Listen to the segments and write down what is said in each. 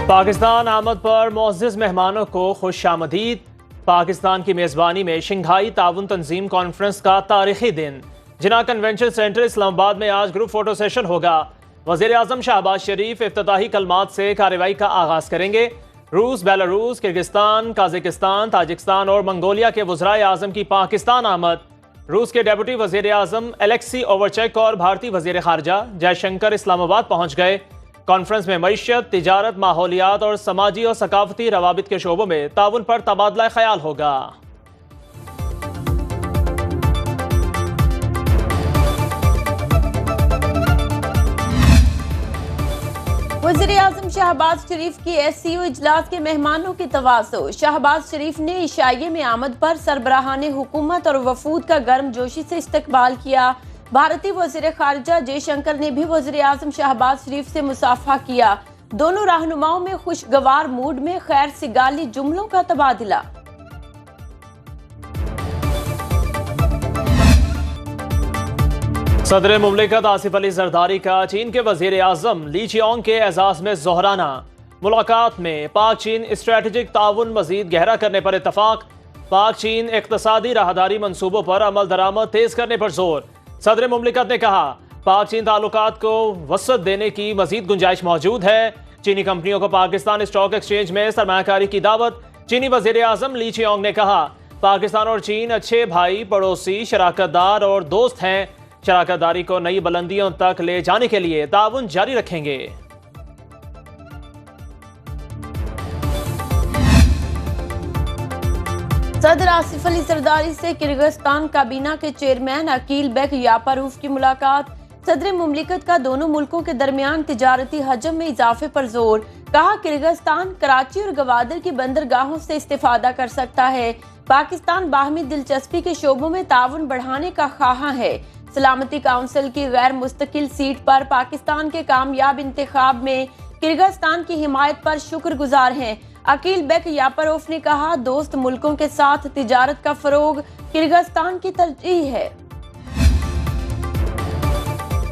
पाकिस्तान आमद पर मुअज़्ज़िज़ मेहमानों को खुशामदीद। पाकिस्तान की मेज़बानी में शंघाई ताउन तंजीम कॉन्फ्रेंस का तारीखी दिन। जिना कन्वेंशन सेंटर इस्लामाबाद में आज ग्रुप फोटो सेशन होगा। वज़ीर आज़म शहबाज शरीफ इफ्तिताही कलमात से कार्रवाई का आगाज़ करेंगे। रूस, बेलारूस, किर्गिस्तान, ताजिकिस्तान, ताजिकिस्तान और मंगोलिया के वज़राए आज़म की पाकिस्तान आमद। रूस के डेप्यूटी वज़ीर आज़म एलेक्सी ओवरचेक और भारतीय वज़ीर ख़ारजा जयशंकर इस्लामाबाद पहुँच गए। कॉन्फ्रेंस में मईशत, तिजारत, माहौलियात और समाजी और सकाफती रवाबित के शोबों में ताउन पर तबादला ख्याल होगा। वज़ीर आज़म शहबाज शरीफ की SCO इजलास के मेहमानों की तवाज़ो। शहबाज शरीफ ने इशाइये में आमद पर सरबराहान हुकूमत और वफूद का गर्मजोशी से इस्तकबाल किया। भारतीय वज़ीर ख़ारजा जयशंकर ने भी वज़ीर आज़म शहबाज शरीफ से मुसाफा किया। दोनों रहनुमाओं में खुशगवार मूड में खैर सिगाली जुमलों का तबादला। सदर मुमलिकत आसिफ अली जरदारी का चीन के वज़ीर आज़म ली चियोंग के एजाज़ में ज़ोहराना। मुलाकात में पाक चीन स्ट्रेटेजिक ताउन मज़ीद गहरा करने पर इत्तफाक। पाक चीन इक़्तिसादी राहदारी मंसूबों पर अमल दरामद तेज करने पर जोर। सदर मुमलिकत ने कहा, पाक चीन ताल्लुकात को वसअत देने की मजीद गुंजाइश मौजूद है। चीनी कंपनियों को पाकिस्तान स्टॉक एक्सचेंज में सरमायाकारी की दावत। चीनी वज़ीर आज़म ली चियोंग ने कहा, पाकिस्तान और चीन अच्छे भाई, पड़ोसी, शराकतदार और दोस्त हैं। शराकतदारी को नई बुलंदियों तक ले जाने के लिए ताउन जारी रखेंगे। सदर आसिफ अली जरदारी से किर्गिस्तान काबीना के चेयरमैन अकील बेक यापारूफ की मुलाकात। सदर मुमलिकत का दोनों मुल्कों के दरमियान तिजारती हजम में इजाफे पर जोर। कहा, किर्गिस्तान कराची और गवादर की बंदरगाहों से इस्तेफादा कर सकता है। पाकिस्तान बाहमी दिलचस्पी के शोबों में ताउन बढ़ाने का ख्वाहां है। सलामती काउंसिल की गैर मुस्तकिल सीट पर पाकिस्तान के कामयाब इंतखाब में किर्गिस्तान की हिमायत पर शुक्रगुजार हैं। अकील बेक यापारोफ ने कहा, दोस्त मुल्कों के साथ तिजारत का फरोग किर्गिस्तान की तरजीह है।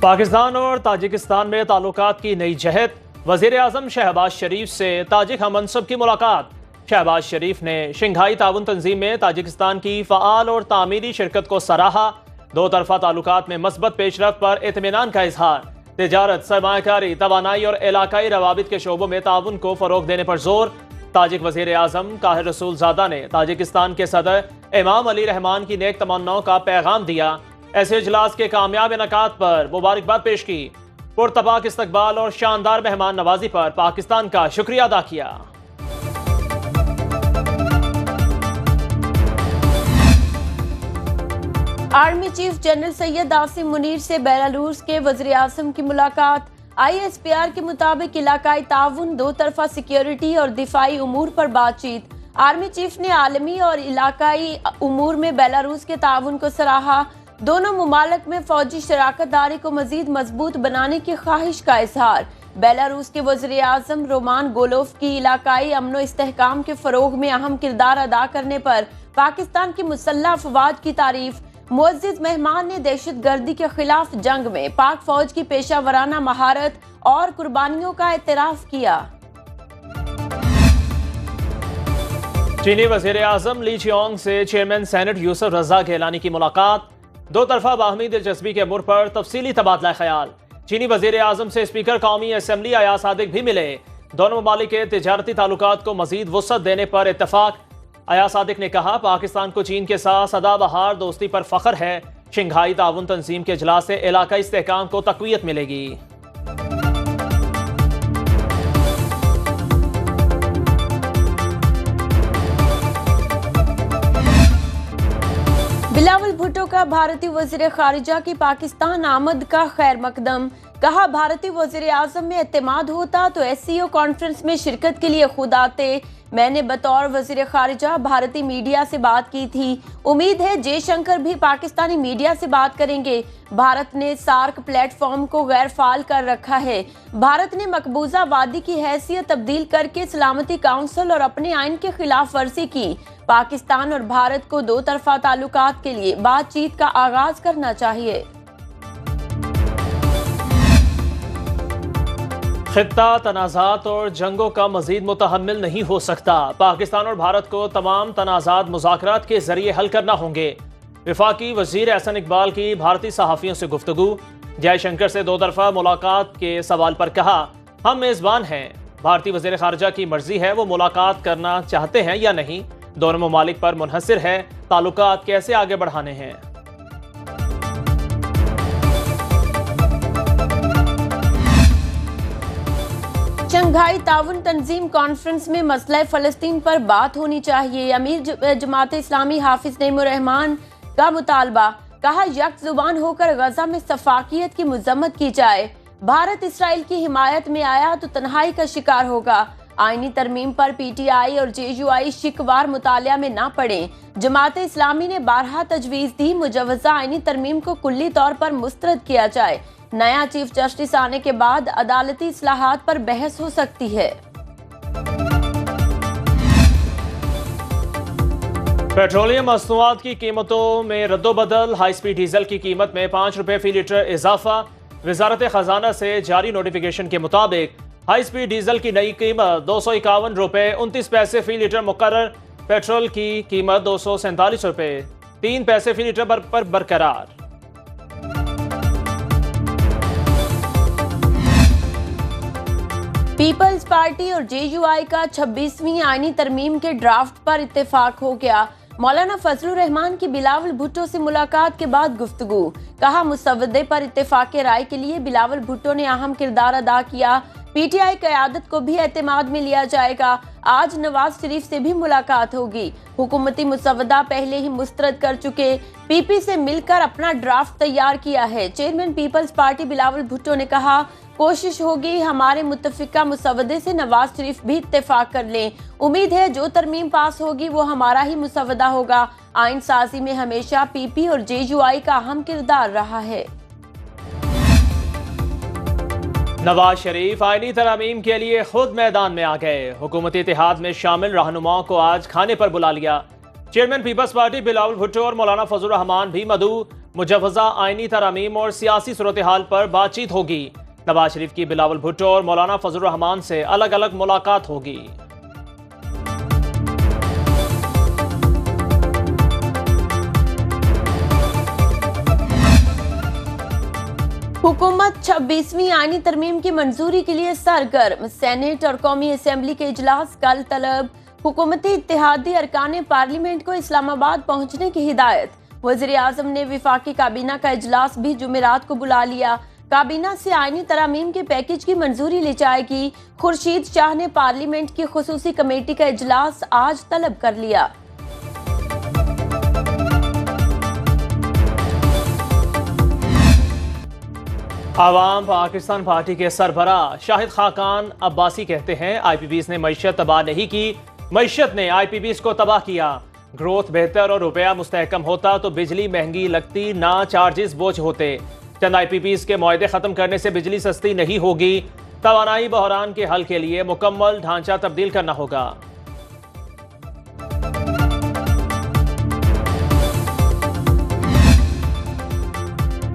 पाकिस्तान और ताजिकिस्तान में ताल्लुकात की नई जहत। वज़ीर आज़म शहबाज शरीफ से ताजिक हममनसब की मुलाकात। शहबाज शरीफ ने शंघाई ताउन तंजीम में ताजिकिस्तान की फ़आल और तामीरी शिरकत को सराहा। दो तरफा ताल्लुकात में मस्बत पेशरफ्त पर इत्मीनान का इजहार। तिजारत, सरमायाकारी, तवानाई और इलाकाई रवाबित के शोबों में ताउन को फ़रोग देने पर जोर। ताजिक वज़ीर आज़म काहिर रसूलज़ादा ने ताजिकिस्तान के सदर इमाम अली रहमान की नेक तमन्नाओं का पैगाम दिया। ऐसे इजलास के कामयाब इनकाद पर मुबारकबाद पेश की। पुरतबाक इस्तकबाल और शानदार मेहमान नवाजी पर पाकिस्तान का शुक्रिया अदा किया। Army chief general Syed Asim Munir से बेलारूस के वज़ीर आज़म की मुलाकात। ISPR के मुताबिक इलाकाई ताउन, दो तरफा सिक्योरिटी और दिफाई उमूर पर बातचीत। आर्मी चीफ ने आलमी और इलाकाई उमूर में बेलारूस के ताउन को सराहा। दोनों मुमालिक में फौजी शराकतदारी को मजीद मजबूत बनाने की ख्वाहिश का इजहार। बेलारूस के वज़ीर आज़म रोमान गोलोफ की इलाकाई अमनो इस्तेहकाम के फरोग में अहम किरदार अदा करने पर पाकिस्तान की मुसल्लह अफवाज की तारीफ। मुअज़्ज़िज़ मेहमान ने दहशत गर्दी के खिलाफ जंग में पाक फौज की पेशा वराना महारत और कुर्बानियों का एतराफ़ किया। चीनी वज़ीर आज़म ली चियोंग से चेयरमैन सेनेट यूसुफ रज़ा गिलानी की मुलाकात। दो तरफा बाहमी दिलचस्पी के अमूर पर तफसीली तबादला ख्याल। चीनी वज़ीर आज़म से स्पीकर कौमी असम्बली अयाज सादिक भी मिले। दोनों ममालिक के तिजारती ताल्लुकात को मजीद वुसअत देने पर इत्तफाक। अयाज सादिक ने कहा, पाकिस्तान को चीन के साथ सदाबहार दोस्ती पर फख्र है। शंघाई ताउन तंजीम के इजलास से इलाकाई इस्तेहकाम को तक़वियत मिलेगी। बिलावल भुट्टो का भारतीय वज़ीर ख़ारिजा की पाकिस्तान आमद का खैर मकदम। कहा, भारतीय वज़ीर आज़म में एतमाद होता तो SCO कॉन्फ्रेंस में शिरकत के लिए खुद आते। मैंने बतौर वज़ीर ख़ारिजा भारतीय मीडिया से बात की थी। उम्मीद है जयशंकर भी पाकिस्तानी मीडिया से बात करेंगे। भारत ने सार्क प्लेटफॉर्म को गैर फाल कर रखा है। भारत ने मकबूजा वादी की हैसियत तब्दील करके सलामती काउंसिल और अपने आइन के खिलाफ वर्जी की। पाकिस्तान और भारत को दो तरफा ताल्लुकात के लिए बातचीत का आगाज करना चाहिए। खित्ता तनाज़ात और जंगों का मजीद मुतहम्मिल नहीं हो सकता। पाकिस्तान और भारत को तमाम तनाज़ात मुज़ाकरात के जरिए हल करना होंगे। वफाकी वज़ीर एहसन इकबाल की भारतीय सहाफ़ियों से गुफ्तगू। जयशंकर से दो तरफ़ा मुलाकात के सवाल पर कहा, हम मेज़बान हैं, भारतीय वज़ीर ख़ारजा की मर्जी है वो मुलाकात करना चाहते हैं या नहीं। दोनों ममालिक पर मुनहसर है ताल्लुकात कैसे आगे बढ़ाने हैं। शंघाई ताउन तंजीम कॉन्फ्रेंस में मसला फ़लस्तीन पर बात होनी चाहिए। अमीर जमात इस्लामी हाफिज नईमुर रहमान का मुतालबा। कहा, यक जुबान होकर गजा में सफाकियत की मुजम्मत की जाए। भारत इसराइल की हिमायत में आया तो तन्हाई का शिकार होगा। आईनी तरमीम पर PTI और JUI शिकवार मुतालिया में ना पड़े। जमात इस्लामी ने बारहा तजवीज़ दी, मुजवजा आईनी तरमीम को कुल्ली तौर पर मुस्तरद किया जाए। नया चीफ जस्टिस आने के बाद अदालती इस्लाहात पर बहस हो सकती है। पेट्रोलियम मसनूआत की कीमतों में रद्दोबदल। हाई स्पीड डीजल की कीमत में 5 रुपए फी लीटर इजाफा। वजारत खजाना से जारी नोटिफिकेशन के मुताबिक हाई स्पीड डीजल की नई कीमत 251 रुपए 29 पैसे फी लीटर मुकर्रर। पेट्रोल की कीमत 247 रुपए 3 पैसे फी लीटर पर बरकरार। पीपल्स पार्टी और JUI का 26वीं आईनी तरमीम के ड्राफ्ट पर इत्तेफाक हो गया। मौलाना फजलुर रहमान की बिलावल भुट्टो से मुलाकात के बाद गुफ्तगू। कहा, मुसवदे पर इत्तेफाक राय के लिए बिलावल भुट्टो ने अहम किरदार अदा किया। PTI क़यादत को भी एतमाद में लिया जाएगा। आज नवाज शरीफ से भी मुलाकात होगी। हुकूमती मुसवदा पहले ही मुस्तरद कर चुके। PP से मिलकर अपना ड्राफ्ट तैयार किया है। Chairman Peoples Party Bilawal Bhutto ने कहा, कोशिश होगी हमारे मुत्तफिका मुसवदे से नवाज शरीफ भी इत्तेफाक कर लें। उम्मीद है जो तरमीम पास होगी वो हमारा ही मुसवदा होगा। आइन साजी में हमेशा PP और JUI का अहम किरदार रहा है। नवाज शरीफ आईनी तरमीम के लिए खुद मैदान में आ गए। हुकूमती इत्तेहाद में शामिल रहनुमाओं को आज खाने पर बुला लिया। Chairman Peoples Party Bilawal Bhutto और मौलाना फजलुर रहमान भी मदऊ। मुजवजा आईनी तरमीम और सियासी सूरत हाल पर बातचीत होगी। नवाज शरीफ की बिलावल भुट्टो और मौलाना फजलुर रहमान से अलग अलग मुलाकात होगी। हुकूमत 26वीं आईनी तरमीम की मंजूरी के लिए सरगर्म। सेनेट और कौमी असेंबली के इजलास कल तलब। हुकूमती इत्तेहादी अरकान पार्लियामेंट को इस्लामाबाद पहुंचने की हिदायत। वज़ीर आज़म ने विफाकी काबीना का इजलास भी जुमेरात को बुला लिया। काबीना से आईनी तरमीम के पैकेज की मंजूरी ली जाएगी। खुर्शीद शाह ने पार्लियामेंट की खुसूसी कमेटी का इजलास आज तलब कर लिया। आवाम पाकिस्तान पार्टी के सरबरा शाहिद खाकान अब्बासी कहते हैं, IPPs ने मईशत तबाह नहीं की, मईशत ने IPPs को तबाह किया। ग्रोथ बेहतर और रुपया मुस्तहकम होता तो बिजली महंगी लगती, ना चार्जेस बोझ होते। चंद IPPs के मुआहदे खत्म करने से बिजली सस्ती नहीं होगी। तवानाई बहरान के हल के लिए मुकम्मल ढांचा तब्दील करना होगा।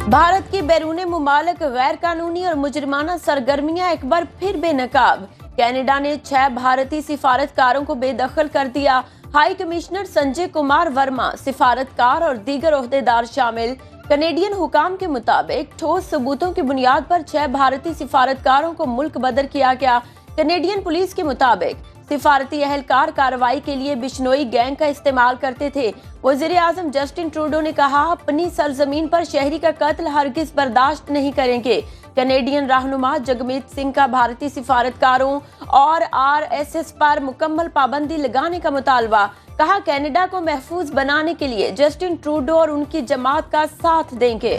भारत की बैरून मुमालिक गैर कानूनी और मुजरिमाना सरगर्मियां एक बार फिर बेनकाब। कनाडा ने 6 भारतीय सिफारतकारों को बेदखल कर दिया। हाई कमिश्नर संजय कुमार वर्मा, सिफारतकार और दीगर ओहदेदार शामिल। कनेडियन हुकाम के मुताबिक ठोस सबूतों की बुनियाद पर 6 भारतीय सिफारतकारों को मुल्क बदर किया गया। कनेडियन पुलिस के मुताबिक सिफारती अहलकार कार्रवाई के लिए बिश्नोई गैंग का इस्तेमाल करते थे। वज़ीर आज़म जस्टिन ट्रूडो ने कहा, अपनी सरजमीन पर शहरी का कत्ल हरगिज बर्दाश्त नहीं करेंगे। कनेडियन रहनुमा जगमीत सिंह का भारतीय सिफारतकारों और RSS पर मुकम्मल पाबंदी लगाने का मुतालबा। कहा, कनाडा को महफूज बनाने के लिए जस्टिन ट्रूडो और उनकी जमात का साथ देंगे।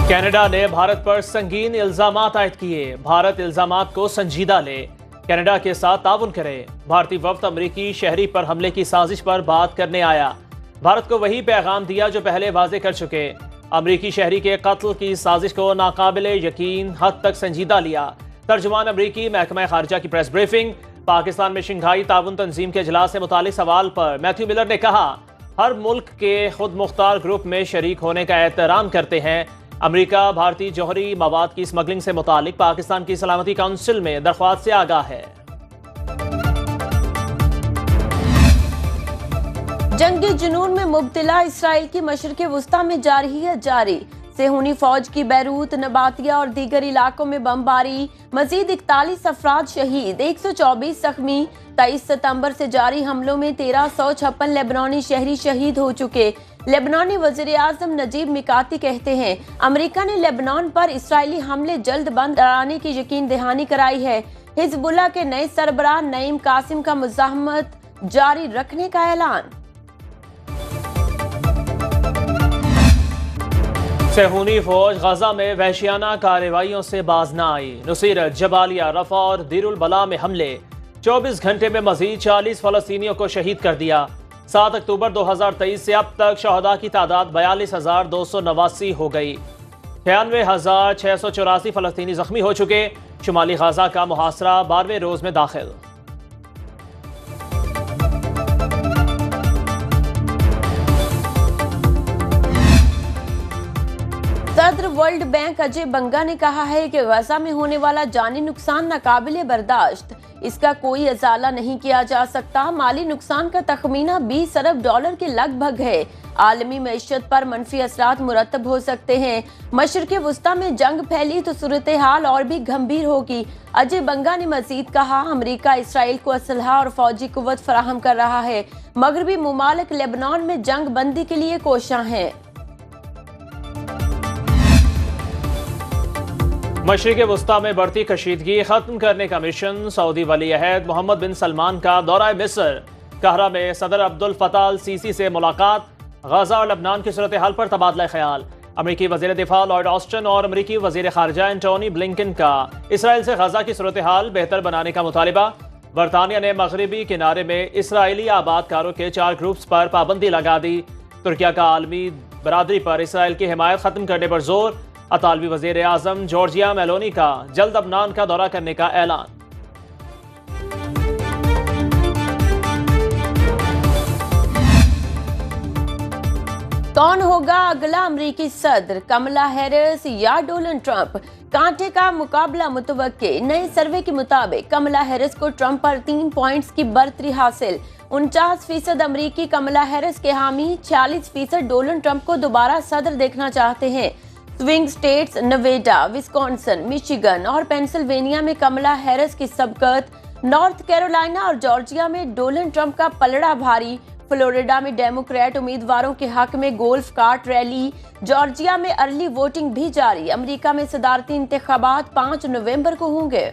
कनाडा ने भारत पर संगीन इल्जामात आयद किए। भारत इल्जामात को संजीदा ले, कनाडा के साथ ताउन करे। भारतीय वफ्द अमरीकी शहरी पर हमले की साजिश पर बात करने आया। भारत को वही पैगाम दिया जो पहले वाजे कर चुके। अमरीकी शहरी के कत्ल की साजिश को नाकाबिले यकीन हद तक संजीदा लिया। तर्जुमान अमरीकी महकमा खारजा की प्रेस ब्रीफिंग। पाकिस्तान में शंघाई ताउन तंजीम के इजलास से मुतालिक सवाल पर मैथ्यू मिलर ने कहा, हर मुल्क के खुद मुख्तार ग्रुप में शरीक होने का एहतराम करते हैं। अमेरिका भारतीय जौहरी मवाद की स्मगलिंग से मुतालिक पाकिस्तान की सलामती काउंसिल में दरख्वास्त से आगाह है। जंगी जुनून में मुब्तला इसराइल की मशरिक़ वुस्ता में जारी है जारी। सेहूनी फौज की बैरूत, नबातिया और दीगर इलाकों में बमबारी, मजीद 41 अफराद शहीद, 124 जख्मी। 23 सितंबर से जारी हमलों में 1356 लेबनानी शहरी शहीद हो चुके। लेबनानी वज़ीर आज़म नजीब मिकाती कहते हैं अमेरिका ने लेबनान पर इसराइली हमले जल्द बंद कराने की यकीन दहानी कराई है। हिजबुल्लाह के नए सरबराह नईम कासिम का मुज़ाहमत जारी रखने का ऐलान। सेहूनी फौज गजा में वहशियाना कार्रवाइयों से बाज न आई। नुसीरत, जबालिया, रफा और दीरुल बला में हमले 24 घंटे में मजीद 40 फलस्तीनियों को शहीद कर दिया। 7 अक्टूबर 2023 से अब तक शहदा की तादाद 42,289 हो गई। 93,684 फलस्तीनी जख्मी हो चुके। शुमाली गजा का मुहासरा 12वें रोज में दाखिल। सदर वर्ल्ड बैंक अजय बंगा ने कहा है कि गजा में होने वाला जानी नुकसान नाकाबिले बर्दाश्त, इसका कोई अजाला नहीं किया जा सकता। माली नुकसान का तखमीना 20 अरब डॉलर के लगभग है। आलमी मईशत पर मनफी असरात मुरतब हो सकते हैं। मशरिक़ वुस्ता में जंग फैली तो सूरत हाल और भी गंभीर होगी। अजय बंगा ने मजीद कहा अमेरिका इसराइल को असलहा और फौजी कुव्वत फराहम कर रहा है। मगरबी मुमालिक लेबनान में जंग बंदी के लिए कोशां हैं। मशरिक़ वुस्ता में बढ़ती कशीदगी खत्म करने का मिशन। सऊदी वली अहद मोहम्मद बिन सलमान का दौरा मिस्र। कहरा में सदर अब्दुल फताह अल सीसी से मुलाकात। गजा और लबनान की सूरत हाल पर तबादला ख्याल। अमरीकी वज़ीर दिफा लॉयड ऑस्टिन और अमरीकी वज़ीर खारजा एंटोनी ब्लिंकन का इसराइल से गजा की सूरत हाल बेहतर बनाने का मुतालिबा। बरतानिया ने मगरबी किनारे में इसराइली आबादकारों के 4 ग्रुप्स पर पाबंदी लगा दी। तुर्किया का आलमी बरादरी पर इसराइल की हिमायत खत्म करने पर जोर। अतालवी वज़ीर आज़म जॉर्जिया मेलोनी का जल्द लबनान का दौरा करने का ऐलान। कौन होगा अगला अमरीकी सदर, कमला हैरिस या डोनाल्ड ट्रंप? कांटे का मुकाबला मुतवक्के। नए सर्वे के मुताबिक कमला हैरिस को ट्रंप पर 3 पॉइंट्स की बढ़तरी हासिल। 49% अमरीकी कमला हैरिस के हामी, 46% डोनाल्ड ट्रंप को दोबारा सदर देखना चाहते हैं। स्विंग स्टेट्स नवेडा, विस्कॉन्सिन, मिशिगन और पेंसिल्वेनिया में कमला हैरिस की सबकत। नॉर्थ कैरोलिना और जॉर्जिया में डोनाल्ड ट्रंप का पलड़ा भारी। फ्लोरिडा में डेमोक्रेट उम्मीदवारों के हक में गोल्फ कार्ट रैली। जॉर्जिया में अर्ली वोटिंग भी जारी। अमेरिका में सदारती इंतखाबात 5 नवंबर को होंगे।